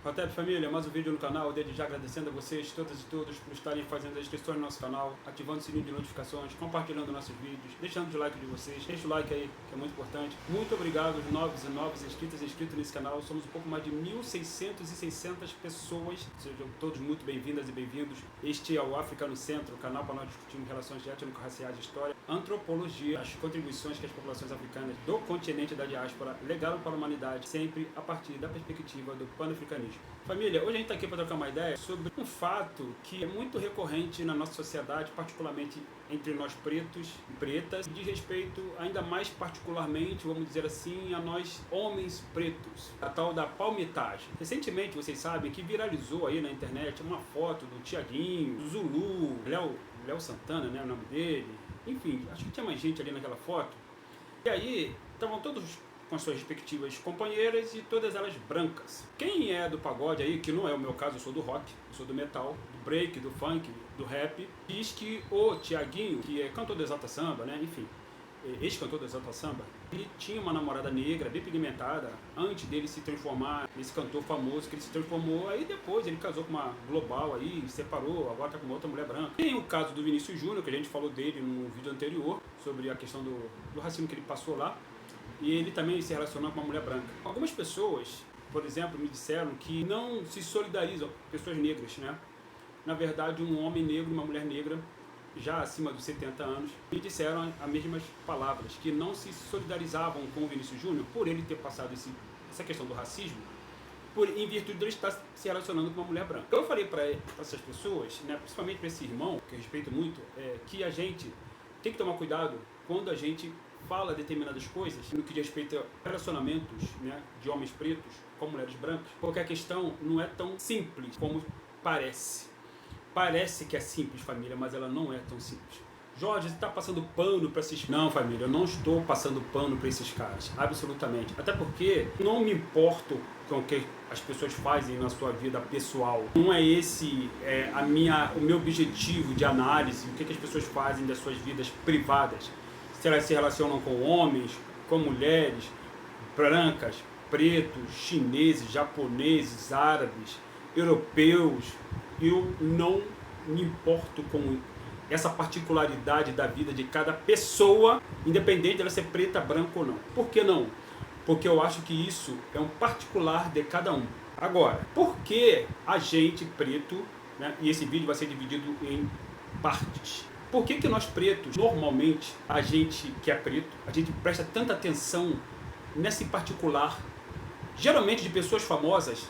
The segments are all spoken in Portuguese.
Rotep família, mais um vídeo no canal, desde já agradecendo a vocês, todas e todos, por estarem fazendo as inscrições no nosso canal, ativando o sininho de notificações, compartilhando nossos vídeos, deixando o like de vocês, deixa o like aí, que é muito importante. Muito obrigado aos novos inscritos e inscritos nesse canal, somos um pouco mais de 1.600 pessoas, sejam todos muito bem-vindas e bem-vindos. Este é o África no Centro, o canal para nós discutirmos relações étnico-raciais, história, antropologia, as contribuições que as populações africanas do continente da diáspora legaram para a humanidade, sempre a partir da perspectiva do pan-africanismo. Família, hoje a gente está aqui para trocar uma ideia sobre um fato que é muito recorrente na nossa sociedade, particularmente entre nós pretos e pretas, e diz respeito ainda mais particularmente, vamos dizer assim, a nós homens pretos, a tal da palmitagem. Recentemente, vocês sabem que viralizou aí na internet uma foto do Tiaguinho, do Zulu, Léo Santana, né, o nome dele, enfim, acho que tinha mais gente ali naquela foto. E aí, estavam todos com as suas respectivas companheiras e todas elas brancas. Quem é do pagode aí, que não é o meu caso, eu sou do rock, eu sou do metal, do break, do funk, do rap, diz que o Tiaguinho, que é cantor do Exalta Samba, né, enfim, ex-cantor do Exalta Samba, ele tinha uma namorada negra, bem pigmentada, antes dele se transformar nesse cantor famoso que ele se transformou, aí depois ele casou com uma global aí, separou, agora tá com uma outra mulher branca. Tem o caso do Vinícius Júnior, que a gente falou dele no vídeo anterior, sobre a questão do racismo que ele passou lá, e ele também se relacionou com uma mulher branca. Algumas pessoas, por exemplo, me disseram que não se solidarizam, pessoas negras, né? Na verdade, um homem negro e uma mulher negra, já acima dos 70 anos, me disseram as mesmas palavras, que não se solidarizavam com o Vinícius Júnior por ele ter passado essa questão do racismo, em virtude de ele estar se relacionando com uma mulher branca. Eu falei para essas pessoas, né, principalmente para esse irmão, que eu respeito muito, que a gente tem que tomar cuidado quando a gente fala determinadas coisas no que diz respeito a relacionamentos, né, de homens pretos com mulheres brancas, porque a questão não é tão simples como parece. Parece que é simples, família, mas ela não é tão simples. Jorge, você está passando pano para esses... Não, família, eu não estou passando pano para esses caras, absolutamente. Até porque não me importo com o que as pessoas fazem na sua vida pessoal. Não é esse o meu objetivo de análise, o que as pessoas fazem das suas vidas privadas. Se elas se relacionam com homens, com mulheres, brancas, pretos, chineses, japoneses, árabes, europeus. Eu não me importo com essa particularidade da vida de cada pessoa, independente dela ser preta, branca ou não. Por que não? Porque eu acho que isso é um particular de cada um. Agora, por que a gente preto, né, e esse vídeo vai ser dividido em partes, por que nós pretos, normalmente, a gente que é preto, a gente presta tanta atenção nesse particular, geralmente de pessoas famosas,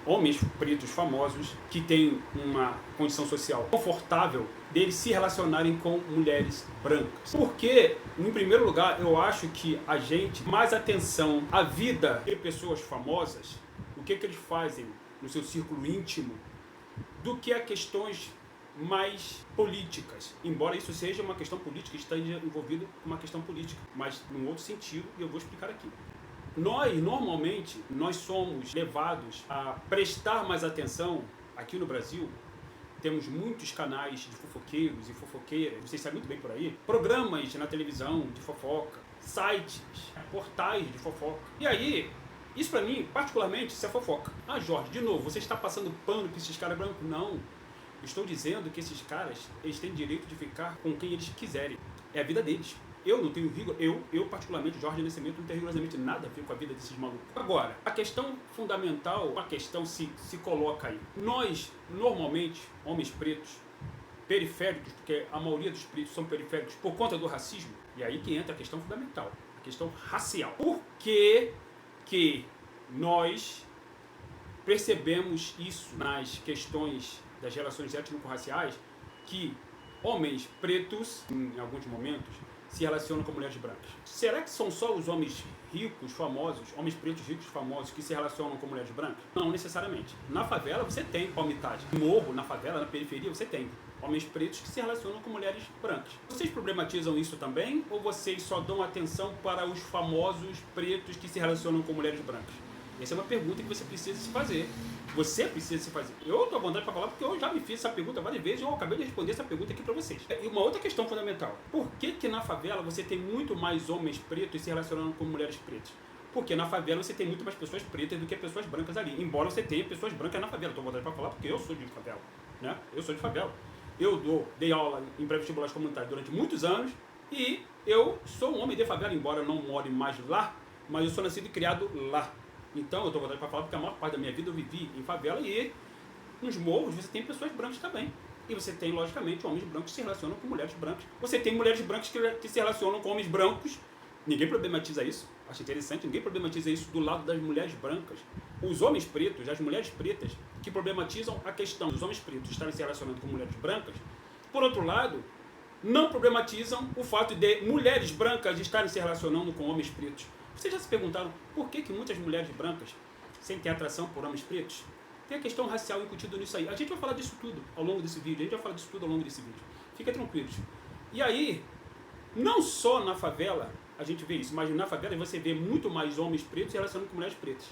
homens pretos famosos, que têm uma condição social confortável, deles se relacionarem com mulheres brancas? Porque, em primeiro lugar, eu acho que a gente mais atenção à vida de pessoas famosas, o que eles fazem no seu círculo íntimo, do que a questões mais políticas, embora isso seja uma questão política, esteja envolvido com uma questão política, mas num outro sentido, e eu vou explicar aqui. Normalmente, nós somos levados a prestar mais atenção, aqui no Brasil, temos muitos canais de fofoqueiros e fofoqueiras, vocês sabem muito bem por aí, programas na televisão de fofoca, sites, portais de fofoca, e aí, isso pra mim, particularmente, isso é fofoca. Ah, Jorge, de novo, você está passando pano pra esses caras brancos? Não. Estou dizendo que esses caras, eles têm direito de ficar com quem eles quiserem. É a vida deles. Eu não tenho rigor, eu particularmente, Jorge Nascimento, não tenho rigorosamente nada a ver com a vida desses malucos. Agora, a questão fundamental, a questão se coloca aí. Nós, normalmente, homens pretos, periféricos, porque a maioria dos pretos são periféricos por conta do racismo, e aí que entra a questão fundamental, a questão racial. Por que nós percebemos isso nas questões das relações étnico-raciais, que homens pretos, em alguns momentos, se relacionam com mulheres brancas? Será que são só os homens ricos, famosos, homens pretos ricos, famosos, que se relacionam com mulheres brancas? Não necessariamente. Na favela você tem palmitagem. No morro, na favela, na periferia, você tem homens pretos que se relacionam com mulheres brancas. Vocês problematizam isso também, ou vocês só dão atenção para os famosos pretos que se relacionam com mulheres brancas? Essa é uma pergunta que você precisa se fazer. Você precisa se fazer. Eu estou à vontade para falar porque eu já me fiz essa pergunta várias vezes e eu acabei de responder essa pergunta aqui para vocês. E uma outra questão fundamental. Por que na favela você tem muito mais homens pretos se relacionando com mulheres pretas? Porque na favela você tem muito mais pessoas pretas do que pessoas brancas ali. Embora você tenha pessoas brancas na favela. Estou voltando para falar porque eu sou de favela. Né? Eu sou de favela. Eu dei aula em pré-vestibulares comunitários durante muitos anos e eu sou um homem de favela, embora eu não more mais lá, mas eu sou nascido e criado lá. Então eu estou voltando para falar porque a maior parte da minha vida eu vivi em favela e nos morros você tem pessoas brancas também. E você tem, logicamente, homens brancos que se relacionam com mulheres brancas. Você tem mulheres brancas que se relacionam com homens brancos. Ninguém problematiza isso. Acho interessante, ninguém problematiza isso do lado das mulheres brancas. Os homens pretos, as mulheres pretas, que problematizam a questão dos homens pretos estarem se relacionando com mulheres brancas, por outro lado, não problematizam o fato de mulheres brancas estarem se relacionando com homens pretos. Vocês já se perguntaram por que muitas mulheres brancas sentem atração por homens pretos? Tem a questão racial incutida nisso aí. A gente vai falar disso tudo ao longo desse vídeo. Fiquem tranquilos. E aí, não só na favela a gente vê isso, mas na favela você vê muito mais homens pretos se relacionando com mulheres pretas.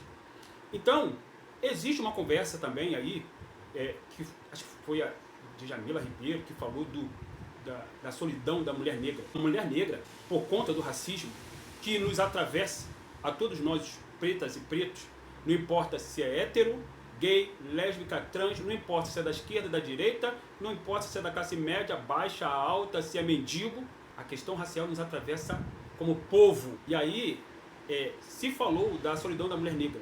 Então, existe uma conversa também aí, que acho que foi a Djamila Ribeiro que falou da solidão da mulher negra. A mulher negra, por conta do racismo que nos atravessa a todos nós, pretas e pretos, não importa se é hétero, gay, lésbica, trans, não importa se é da esquerda, da direita, não importa se é da classe média, baixa, alta, se é mendigo, a questão racial nos atravessa como povo. E aí se falou da solidão da mulher negra.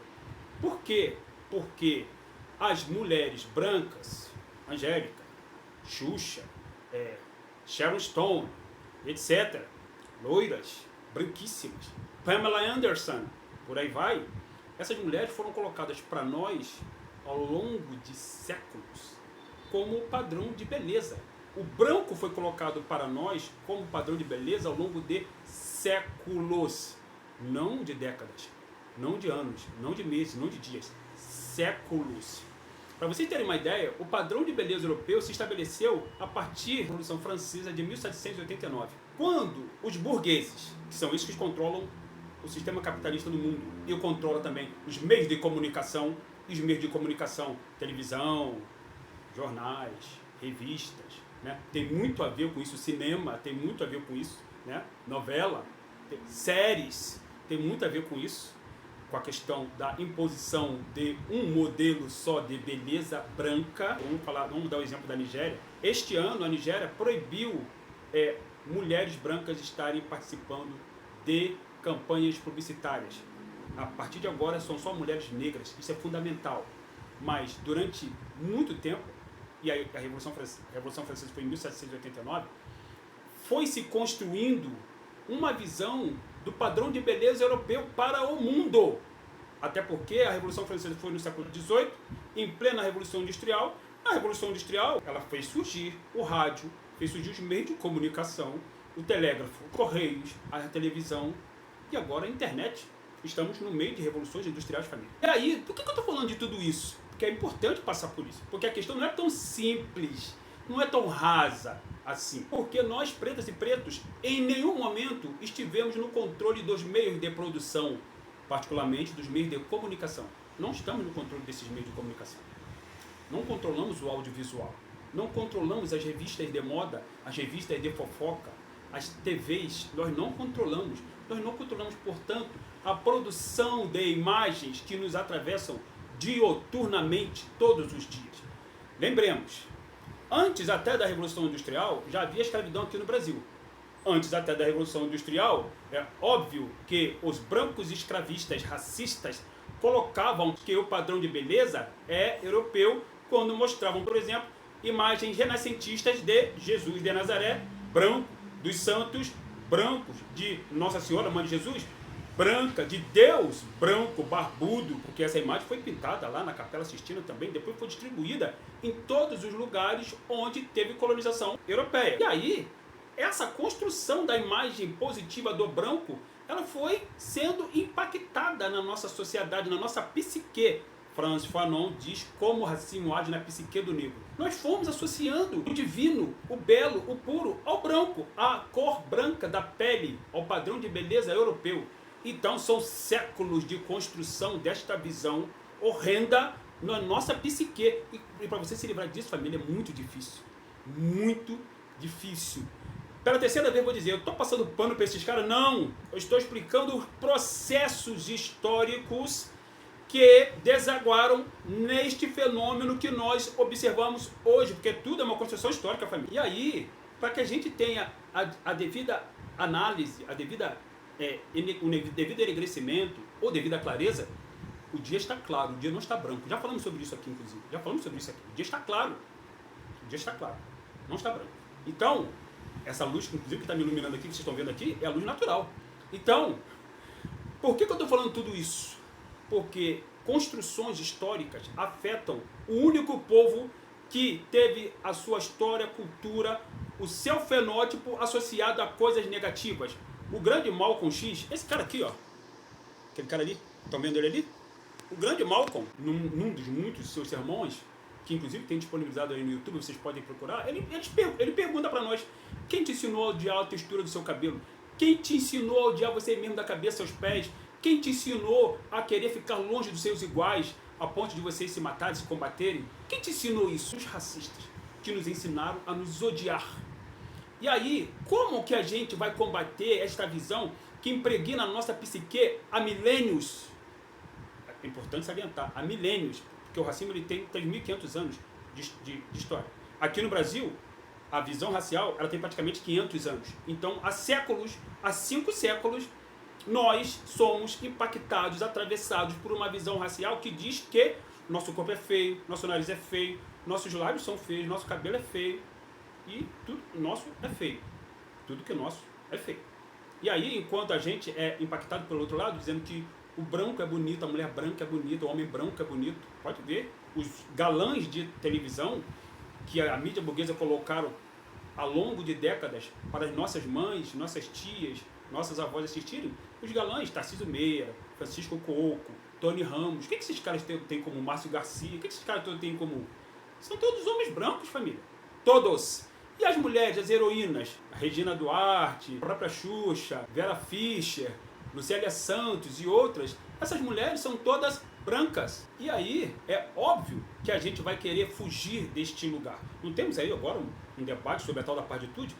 Por quê? Porque as mulheres brancas, Angélica, Xuxa, Sharon Stone, etc., loiras, branquíssimas, Pamela Anderson, por aí vai, essas mulheres foram colocadas para nós ao longo de séculos como padrão de beleza. O branco foi colocado para nós como padrão de beleza ao longo de séculos, não de décadas, não de anos, não de meses, não de dias, séculos. Para vocês terem uma ideia, o padrão de beleza europeu se estabeleceu a partir da Revolução Francesa de 1789, quando os burgueses, que são esses que controlam o sistema capitalista no mundo e controla também os meios de comunicação, televisão, jornais, revistas, né? Tem muito a ver com isso, cinema tem muito a ver com isso, né? Novela, séries, tem muito a ver com isso, com a questão da imposição de um modelo só de beleza branca. Vamos dar o exemplo da Nigéria. Este ano a Nigéria proibiu mulheres brancas estarem participando de campanhas publicitárias. A partir de agora são só mulheres negras, isso é fundamental. Mas durante muito tempo, e a Revolução Francesa foi em 1789, foi se construindo uma visão do padrão de beleza europeu para o mundo. Até porque a Revolução Francesa foi no século XVIII, em plena Revolução Industrial. A Revolução Industrial ela fez surgir o rádio, fez surgir os meios de comunicação, o telégrafo, correios, a televisão e agora a internet. Estamos no meio de revoluções industriais, família. E aí, por que eu estou falando de tudo isso? Porque é importante passar por isso. Porque a questão não é tão simples, não é tão rasa assim. Porque nós, pretas e pretos, em nenhum momento estivemos no controle dos meios de produção, particularmente dos meios de comunicação. Não estamos no controle desses meios de comunicação. Não controlamos o audiovisual. Não controlamos as revistas de moda, as revistas de fofoca, as TVs. Nós não controlamos. Nós não controlamos, portanto, a produção de imagens que nos atravessam dioturnamente todos os dias. Lembremos, antes até da Revolução Industrial, já havia escravidão aqui no Brasil. Antes até da Revolução Industrial, é óbvio que os brancos escravistas racistas colocavam que o padrão de beleza é europeu quando mostravam, por exemplo, imagens renascentistas de Jesus de Nazaré, branco, dos santos, brancos, de Nossa Senhora, Mãe de Jesus, branca, de Deus, branco, barbudo, porque essa imagem foi pintada lá na Capela Sistina também, depois foi distribuída em todos os lugares onde teve colonização europeia. E aí, essa construção da imagem positiva do branco, ela foi sendo impactada na nossa sociedade, na nossa psique. Francis Fanon diz como o racismo age na psique do negro. Nós fomos associando o divino, o belo, o puro ao branco, a cor branca da pele, ao padrão de beleza europeu. Então são séculos de construção desta visão horrenda na nossa psique. E para você se livrar disso, família, é muito difícil. Muito difícil. Pela terceira vez vou dizer, eu estou passando pano para esses caras? Não! Eu estou explicando os processos históricos que desaguaram neste fenômeno que nós observamos hoje, porque tudo é uma construção histórica, família. E aí, para que a gente tenha a devida análise, o devido enegrecimento ou devida clareza, o dia está claro, o dia não está branco. Já falamos sobre isso aqui, inclusive. O dia está claro. O dia está claro, não está branco. Então, essa luz, inclusive, que está me iluminando aqui, que vocês estão vendo aqui, é a luz natural. Então, por que eu estou falando tudo isso? Porque construções históricas afetam o único povo que teve a sua história, cultura, o seu fenótipo associado a coisas negativas. O grande Malcolm X, esse cara aqui, ó, aquele cara ali, estão vendo ele ali? O grande Malcolm, num dos muitos seus sermões, que inclusive tem disponibilizado aí no YouTube, vocês podem procurar, ele pergunta para nós, quem te ensinou a odiar a textura do seu cabelo? Quem te ensinou a odiar você mesmo da cabeça aos pés? Quem te ensinou a querer ficar longe dos seus iguais, a ponto de vocês se matarem, se combaterem? Quem te ensinou isso? Os racistas, que nos ensinaram a nos odiar. E aí, como que a gente vai combater esta visão que impregna a nossa psique há milênios? É importante salientar, há milênios, porque o racismo ele tem 3.500 anos de história. Aqui no Brasil, a visão racial ela tem praticamente 500 anos. Então, há séculos, há 5 séculos, nós somos impactados, atravessados por uma visão racial que diz que nosso corpo é feio, nosso nariz é feio, nossos lábios são feios, nosso cabelo é feio e tudo nosso é feio. Tudo que é nosso é feio. E aí, enquanto a gente é impactado pelo outro lado, dizendo que o branco é bonito, a mulher branca é bonita, o homem branco é bonito, pode ver, os galãs de televisão que a mídia burguesa colocaram ao longo de décadas para as nossas mães, nossas tias, nossas avós assistirem, os galãs, Tarcísio Meira, Francisco Coco, Tony Ramos, o que esses caras têm como Márcio Garcia, o que esses caras todos têm em comum? São todos homens brancos, família. Todos. E as mulheres, as heroínas, a Regina Duarte, a própria Xuxa, Vera Fischer, Lucélia Santos e outras, essas mulheres são todas brancas. E aí é óbvio que a gente vai querer fugir deste lugar. Não temos aí agora um debate sobre a tal da parditude?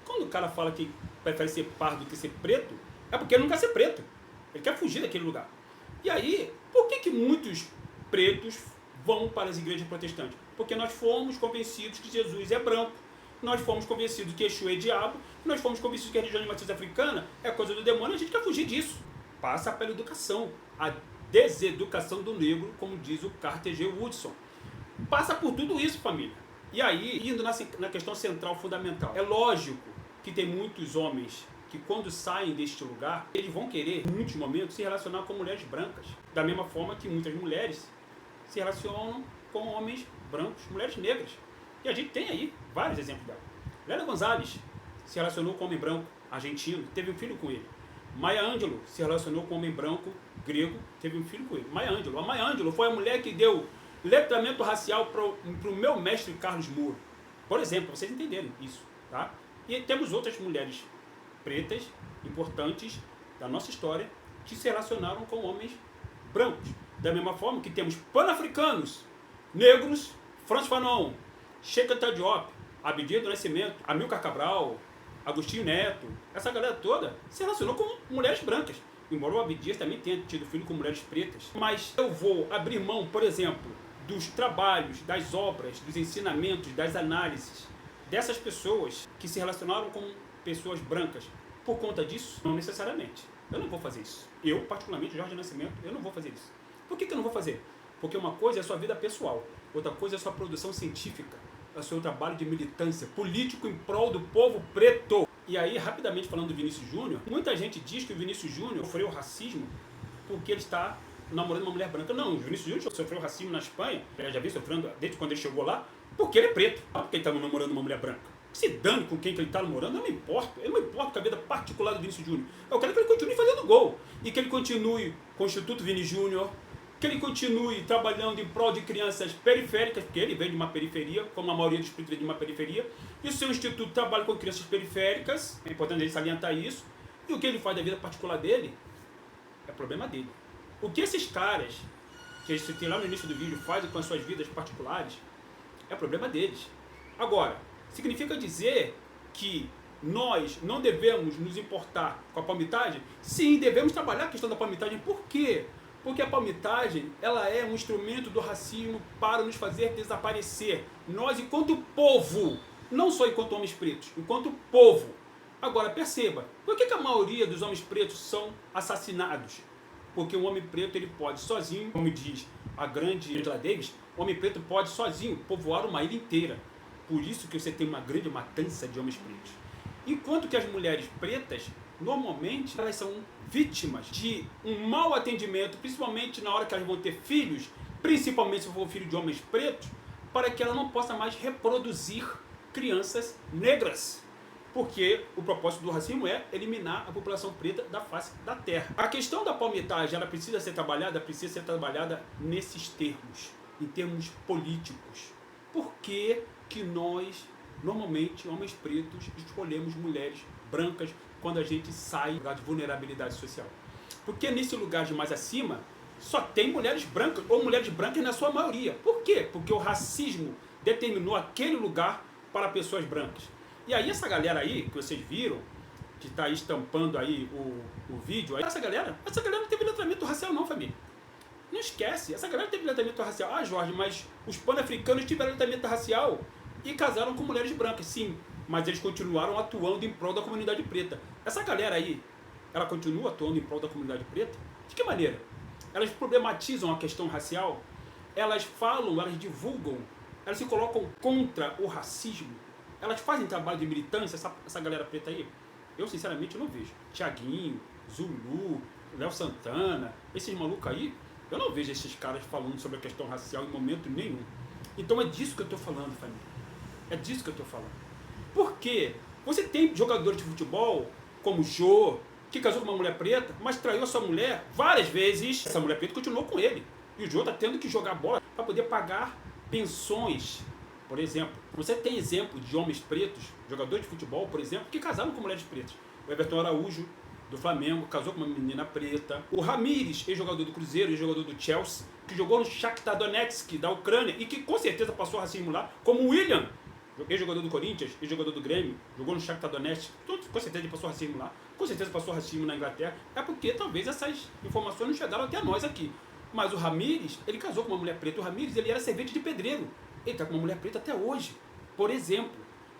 Quando o cara fala que prefere ser pardo do que ser preto, é porque ele não quer ser preto. Ele quer fugir daquele lugar. E aí, por que muitos pretos vão para as igrejas protestantes? Porque nós fomos convencidos que Jesus é branco. Nós fomos convencidos que Exu é diabo, nós fomos convencidos que a religião de matriz africana é coisa do demônio, a gente quer fugir disso. Passa pela educação, a deseducação do negro, como diz o Carter G. Woodson. Passa por tudo isso, família. E aí, indo na questão central, fundamental, é lógico que tem muitos homens que quando saem deste lugar, eles vão querer, em muitos momentos, se relacionar com mulheres brancas. Da mesma forma que muitas mulheres se relacionam com homens brancos, mulheres negras. E a gente tem aí vários exemplos dela. Lélia Gonzalez se relacionou com um homem branco argentino, teve um filho com ele. Maya Angelou se relacionou com um homem branco grego, teve um filho com ele. Maya Angelou. A Maya Angelou foi a mulher que deu letramento racial para o meu mestre Carlos Moura. Por exemplo, para vocês entenderem isso. Tá? E temos outras mulheres pretas, importantes da nossa história, que se relacionaram com homens brancos. Da mesma forma que temos pan-africanos, negros, Francis Fanon, Cheikh Anta Diop, Abdias do Nascimento, Amilcar Cabral, Agostinho Neto, essa galera toda se relacionou com mulheres brancas. Embora o Abdias também tenha tido filho com mulheres pretas. Mas eu vou abrir mão, por exemplo, dos trabalhos, das obras, dos ensinamentos, das análises dessas pessoas que se relacionaram com pessoas brancas por conta disso? Não necessariamente. Eu não vou fazer isso. Eu, particularmente, Jorge Nascimento, eu não vou fazer isso. Por que eu não vou fazer? Porque uma coisa é a sua vida pessoal, outra coisa é a sua produção científica, é o seu trabalho de militância político em prol do povo preto. E aí, rapidamente falando do Vinícius Júnior, muita gente diz que o Vinícius Júnior sofreu racismo porque ele está namorando uma mulher branca. Não, o Vinícius Júnior sofreu racismo na Espanha, ele já vem sofrendo desde quando ele chegou lá, porque ele é preto, não porque ele está namorando uma mulher branca. Se dane com quem que ele está namorando, eu não me importo. Eu não me importo com a vida particular do Vinícius Júnior. Eu quero que ele continue fazendo gol. E que ele continue com o Instituto Vini Júnior, que ele continue trabalhando em prol de crianças periféricas, porque ele vem de uma periferia, como a maioria dos pretos vem de uma periferia, e o seu instituto trabalha com crianças periféricas, é importante ele salientar isso, e o que ele faz da vida particular dele é problema dele. O que esses caras, que eu citei lá no início do vídeo, fazem com as suas vidas particulares, é problema deles. Agora, significa dizer que nós não devemos nos importar com a palmitagem? Sim, devemos trabalhar a questão da palmitagem. Por quê? Porque a palmitagem, ela é um instrumento do racismo para nos fazer desaparecer. Nós, enquanto povo, não só enquanto homens pretos, enquanto povo. Agora, perceba, por que a maioria dos homens pretos são assassinados? Porque o homem preto, ele pode sozinho, como diz a grande Angela Davis, o homem preto pode sozinho povoar uma ilha inteira. Por isso que você tem uma grande matança de homens pretos. Enquanto que as mulheres pretas, normalmente, elas são vítimas de um mau atendimento, principalmente na hora que elas vão ter filhos, principalmente se for filho de homens pretos, para que ela não possa mais reproduzir crianças negras. Porque o propósito do racismo é eliminar a população preta da face da terra. A questão da palmitagem, ela precisa ser trabalhada nesses termos, em termos políticos. Por que que nós, normalmente, homens pretos, escolhemos mulheres brancas quando a gente sai do lugar de vulnerabilidade social? Porque nesse lugar de mais acima, só tem mulheres brancas, ou mulheres brancas na sua maioria. Por quê? Porque o racismo determinou aquele lugar para pessoas brancas. E aí essa galera aí, que vocês viram, que está aí estampando aí o vídeo, aí, essa galera não teve letramento racial não, família. Não esquece, essa galera teve letramento racial. Ah, Jorge, mas os pan-africanos tiveram letramento racial e casaram com mulheres brancas, sim. Mas eles continuaram atuando em prol da comunidade preta. Essa galera aí, ela continua atuando em prol da comunidade preta? De que maneira? Elas problematizam a questão racial, elas falam, elas divulgam, elas se colocam contra o racismo. Elas fazem trabalho de militância, essa galera preta aí? Eu, sinceramente, não vejo. Tiaguinho, Zulu, Léo Santana, esses malucos aí, eu não vejo esses caras falando sobre a questão racial em momento nenhum. Então é disso que eu estou falando, família. É disso que eu estou falando. Por quê? Você tem jogadores de futebol, como o Jô, que casou com uma mulher preta, mas traiu a sua mulher várias vezes. Essa mulher preta continuou com ele. E o Jô está tendo que jogar bola para poder pagar pensões. Por exemplo, você tem exemplo de homens pretos, jogadores de futebol, por exemplo, que casaram com mulheres pretas. O Everton Araújo, do Flamengo, casou com uma menina preta. O Ramires, ex-jogador do Cruzeiro, ex-jogador do Chelsea, que jogou no Shakhtar Donetsk, da Ucrânia, e que com certeza passou racismo lá, como o William, ex-jogador do Corinthians, ex-jogador do Grêmio, jogou no Shakhtar Donetsk, com certeza ele passou racismo lá, com certeza passou racismo na Inglaterra, é porque talvez essas informações não chegaram até nós aqui. Mas o Ramires, ele casou com uma mulher preta. O Ramires, ele era servente de pedreiro. Ele está com uma mulher preta até hoje, por exemplo.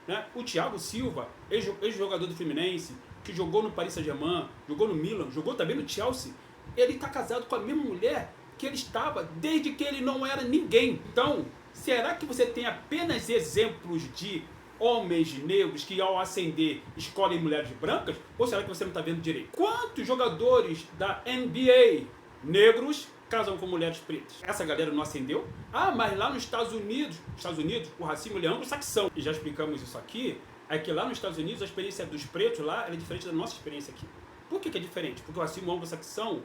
Né? O Thiago Silva, ex-jogador do Fluminense, que jogou no Paris Saint-Germain, jogou no Milan, jogou também no Chelsea, ele está casado com a mesma mulher que ele estava desde que ele não era ninguém. Então, será que você tem apenas exemplos de homens negros que ao ascender escolhem mulheres brancas? Ou será que você não está vendo direito? Quantos jogadores da NBA negros casam com mulheres pretas? Essa galera não ascendeu? Ah, mas lá nos Estados Unidos, o racismo é anglo-saxão. E já explicamos isso aqui, é que lá nos Estados Unidos a experiência dos pretos lá é diferente da nossa experiência aqui. Por que é diferente? Porque o racismo anglo-saxão,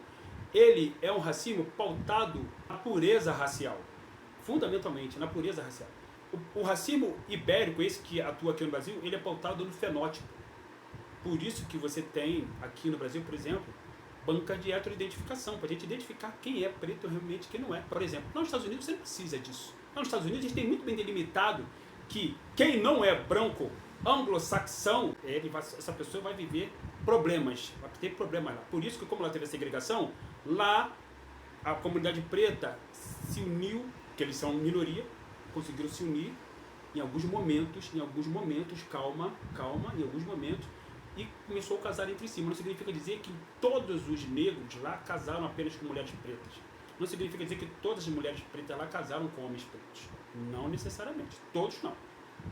ele é um racismo pautado na pureza racial. Fundamentalmente, na pureza racial. O racismo ibérico, esse que atua aqui no Brasil, ele é pautado no fenótipo. Por isso que você tem aqui no Brasil, por exemplo, banca de heteroidentificação, para a gente identificar quem é preto realmente e quem não é. Por exemplo, nos Estados Unidos você não precisa disso. Nos Estados Unidos a gente tem muito bem delimitado que quem não é branco, anglo-saxão, essa pessoa vai viver problemas, vai ter problemas lá. Por isso que, como lá teve a segregação, lá a comunidade preta se uniu, que eles são minoria, conseguiram se unir em alguns momentos, calma, em alguns momentos, e começou a casar entre si. Mas não significa dizer que todos os negros lá casaram apenas com mulheres pretas. Não significa dizer que todas as mulheres pretas lá casaram com homens pretos. Não necessariamente. Todos não.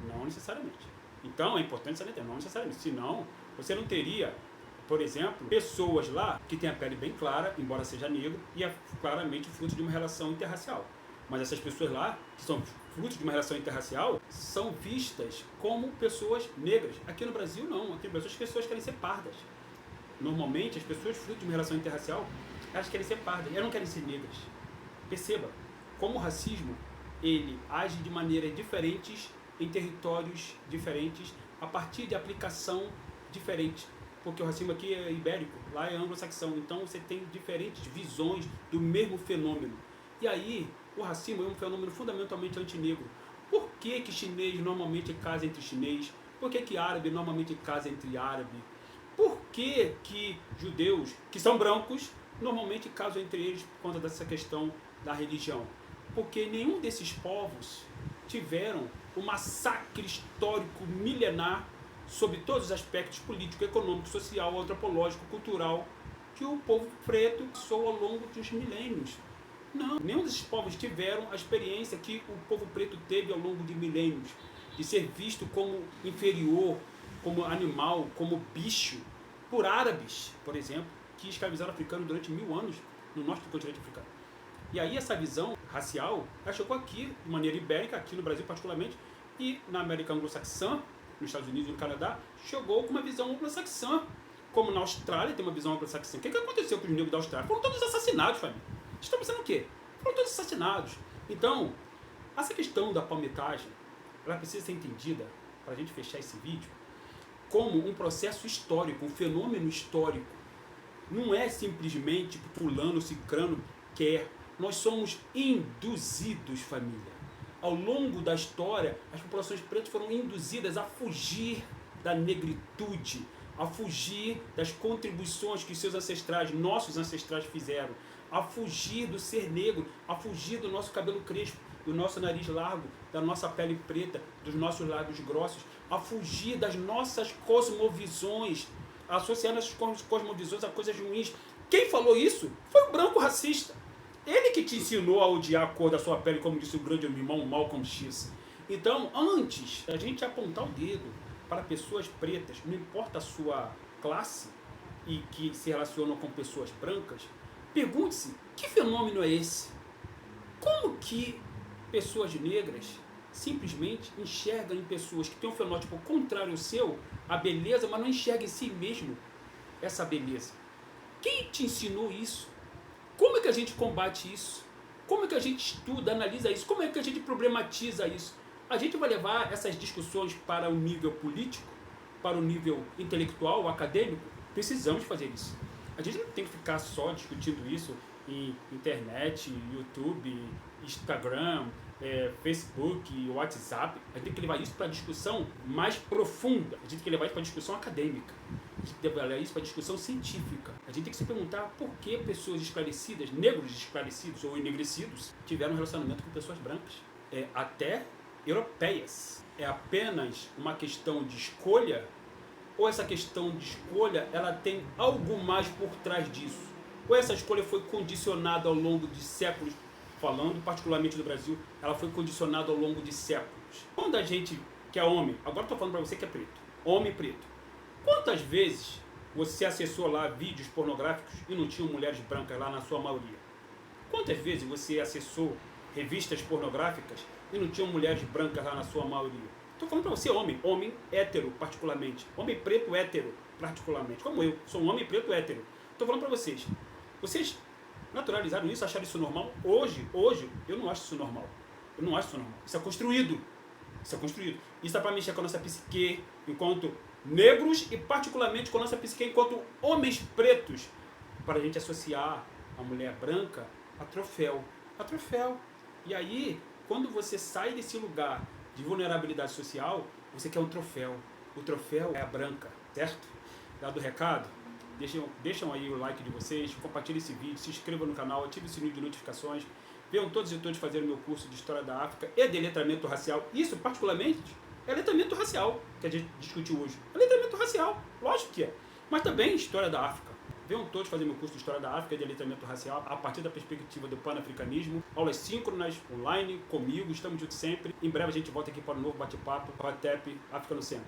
Não necessariamente. Então é importante salientar, não necessariamente. Senão, você não teria, por exemplo, pessoas lá que têm a pele bem clara, embora seja negro, e é claramente fruto de uma relação interracial. Mas essas pessoas lá, que são fruto de uma relação interracial, são vistas como pessoas negras. Aqui no Brasil, não. Aqui no Brasil, as pessoas querem ser pardas. Normalmente, as pessoas fruto de uma relação interracial, elas querem ser pardas, elas não querem ser negras. Perceba, como o racismo, ele age de maneiras diferentes em territórios diferentes, a partir de aplicação diferente. Porque o racismo aqui é ibérico, lá é anglo-saxão. Então, você tem diferentes visões do mesmo fenômeno. E aí, o racismo é um fenômeno fundamentalmente antinegro. Por que que chinês normalmente casa entre chinês? Por que árabe normalmente casa entre árabe? Por que judeus, que são brancos, normalmente casam entre eles por conta dessa questão da religião? Porque nenhum desses povos tiveram um massacre histórico milenar sobre todos os aspectos político, econômico, social, antropológico, cultural, que o povo preto passou ao longo dos milênios. Não, nenhum desses povos tiveram a experiência que o povo preto teve ao longo de milênios, de ser visto como inferior, como animal, como bicho, por árabes, por exemplo, que escravizaram africanos durante 1000 anos no norte do continente africano. E aí essa visão racial, ela chegou aqui de maneira ibérica, aqui no Brasil particularmente, e na América anglo-saxã, nos Estados Unidos e no Canadá, chegou com uma visão anglo-saxã. Como na Austrália tem uma visão anglo-saxã. O que aconteceu com os negros da Austrália? Foram todos assassinados, família. Vocês estão pensando o quê? Foram todos assassinados. Então, essa questão da palmitagem, ela precisa ser entendida, para a gente fechar esse vídeo, como um processo histórico, um fenômeno histórico. Não é simplesmente fulano, cicrano quer. Nós somos induzidos, família. Ao longo da história, as populações pretas foram induzidas a fugir da negritude, a fugir das contribuições que seus ancestrais, nossos ancestrais fizeram, a fugir do ser negro, a fugir do nosso cabelo crespo, do nosso nariz largo, da nossa pele preta, dos nossos lábios grossos, a fugir das nossas cosmovisões, a associar nossas cosmovisões a coisas ruins. Quem falou isso foi o branco racista. Ele que te ensinou a odiar a cor da sua pele, como disse o grande irmão Malcolm X. Então, antes da gente apontar o dedo para pessoas pretas, não importa a sua classe e que se relacionam com pessoas brancas, pergunte-se, que fenômeno é esse? Como que pessoas negras simplesmente enxergam em pessoas que têm um fenótipo contrário ao seu a beleza, mas não enxergam em si mesmo essa beleza? Quem te ensinou isso? Como é que a gente combate isso? Como é que a gente estuda, analisa isso? Como é que a gente problematiza isso? A gente vai levar essas discussões para o nível político, para o nível intelectual, acadêmico? Precisamos fazer isso. A gente não tem que ficar só discutindo isso em internet, YouTube, Instagram, Facebook, WhatsApp. A gente tem que levar isso para a discussão mais profunda. A gente tem que levar isso para a discussão acadêmica. A gente tem que levar isso para a discussão científica. A gente tem que se perguntar por que pessoas esclarecidas, negros esclarecidos ou enegrecidos, tiveram relacionamento com pessoas brancas, até europeias. É apenas uma questão de escolha? Ou essa questão de escolha ela tem algo mais por trás disso? Ou essa escolha foi condicionada ao longo de séculos, falando particularmente do Brasil, ela foi condicionada ao longo de séculos. Quando a gente que é homem, agora estou falando para você que é preto, homem preto, quantas vezes você acessou lá vídeos pornográficos e não tinham mulheres brancas lá na sua maioria? Quantas vezes você acessou revistas pornográficas e não tinham mulheres brancas lá na sua maioria? Estou falando para você, homem hétero particularmente, homem preto hétero particularmente, como eu, sou um homem preto hétero. Estou falando para vocês naturalizaram isso, acharam isso normal? Hoje, eu não acho isso normal. Eu não acho isso normal. Isso é construído. Isso é construído. Isso é para mexer com a nossa psique enquanto negros e particularmente com a nossa psique enquanto homens pretos, para a gente associar a mulher branca a troféu. A troféu. E aí, quando você sai desse lugar de vulnerabilidade social, você quer um troféu. O troféu é a branca, certo? Dado o recado, deixam aí o like de vocês, compartilhem esse vídeo, se inscrevam no canal, ative o sininho de notificações, venham todos e todas fazer o meu curso de História da África e de letramento racial. Isso, particularmente, é letramento racial que a gente discutiu hoje. É letramento racial, lógico que é. Mas também História da África. Venham todos fazer meu curso de História da África e de letramento racial a partir da perspectiva do panafricanismo. Aulas síncronas, online, comigo, estamos juntos sempre. Em breve a gente volta aqui para um novo bate-papo, Hotep, África no Centro.